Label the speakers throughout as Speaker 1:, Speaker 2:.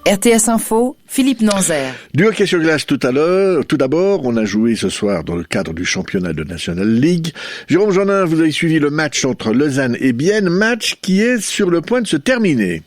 Speaker 1: RTS Info, Philippe Nanzer.
Speaker 2: Du hockey sur glace tout à l'heure. Tout d'abord, on a joué ce soir dans le cadre du championnat de National League. Jérôme Jeannin, vous avez suivi le match entre Lausanne et Bienne, match qui est sur le point de se terminer.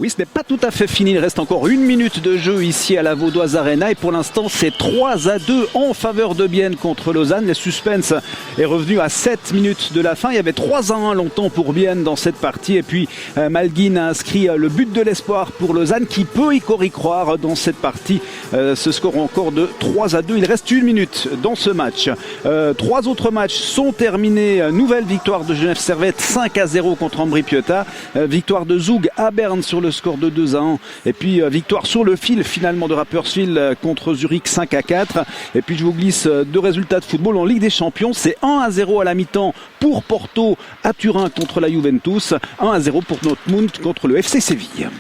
Speaker 3: Oui, ce n'est pas tout à fait fini. Il reste encore 1 minute de jeu ici à la Vaudoise Arena. Et pour l'instant, c'est 3-2 en faveur de Bienne contre Lausanne. Le suspense est revenu à 7 minutes de la fin. Il y avait 3-1 longtemps pour Bienne dans cette partie. Et puis, Malguin a inscrit le but de l'espoir pour Lausanne qui peut y croire dans cette partie. Ce score encore de 3-2. Il reste 1 minute dans ce match. 3 autres matchs sont terminés. Nouvelle victoire de Genève Servette 5-0 contre Ambri Piotta. Victoire de Zug à Berne sur le score de 2-1. Et puis victoire sur le fil finalement de Rapperswil contre Zurich 5-4. Et puis je vous glisse 2 résultats de football en Ligue des Champions. C'est 1-0 à la mi-temps pour Porto à Turin contre la Juventus. 1-0 pour Dortmund contre le FC Séville.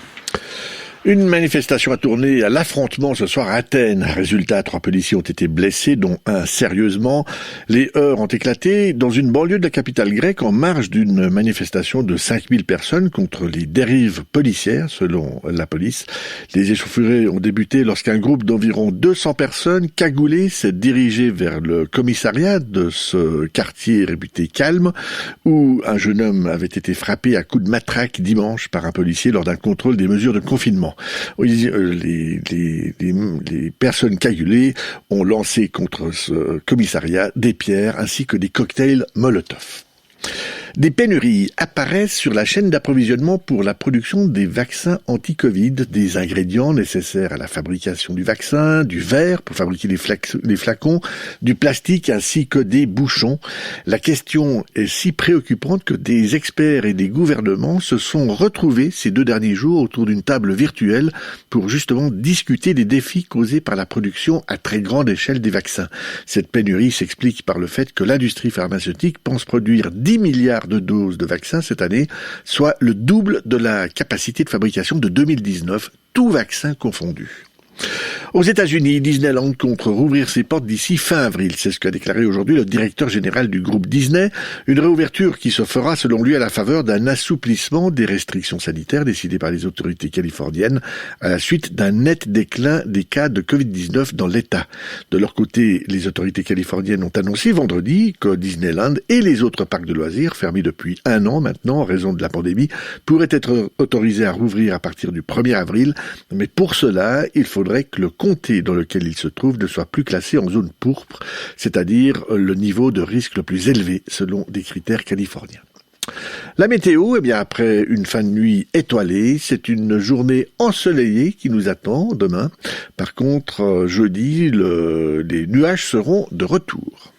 Speaker 2: Une manifestation a tourné à l'affrontement ce soir à Athènes. Résultat, 3 policiers ont été blessés, dont un sérieusement. Les heurts ont éclaté dans une banlieue de la capitale grecque en marge d'une manifestation de 5000 personnes contre les dérives policières, selon la police. Les échauffourées ont débuté lorsqu'un groupe d'environ 200 personnes cagoulées s'est dirigé vers le commissariat de ce quartier réputé calme, où un jeune homme avait été frappé à coups de matraque dimanche par un policier lors d'un contrôle des mesures de confinement. Les personnes cagoulées ont lancé contre ce commissariat des pierres ainsi que des cocktails Molotov. Des pénuries apparaissent sur la chaîne d'approvisionnement pour la production des vaccins anti-Covid, des ingrédients nécessaires à la fabrication du vaccin, du verre pour fabriquer les flacons, du plastique ainsi que des bouchons. La question est si préoccupante que des experts et des gouvernements se sont retrouvés ces 2 derniers jours autour d'une table virtuelle pour justement discuter des défis causés par la production à très grande échelle des vaccins. Cette pénurie s'explique par le fait que l'industrie pharmaceutique pense produire 10 milliards de doses de vaccins cette année, soit le double de la capacité de fabrication de 2019, tout vaccin confondu. Aux États-Unis, Disneyland compte rouvrir ses portes d'ici fin avril. C'est ce qu'a déclaré aujourd'hui le directeur général du groupe Disney. Une réouverture qui se fera, selon lui, à la faveur d'un assouplissement des restrictions sanitaires décidées par les autorités californiennes à la suite d'un net déclin des cas de Covid-19 dans l'État. De leur côté, les autorités californiennes ont annoncé vendredi que Disneyland et les autres parcs de loisirs, fermés depuis 1 an maintenant en raison de la pandémie, pourraient être autorisés à rouvrir à partir du 1er avril. Mais pour cela, il faudrait que le comté dans lequel il se trouve ne soit plus classé en zone pourpre, c'est-à-dire le niveau de risque le plus élevé selon des critères californiens. La météo, après une fin de nuit étoilée, c'est une journée ensoleillée qui nous attend demain. Par contre, jeudi, les nuages seront de retour.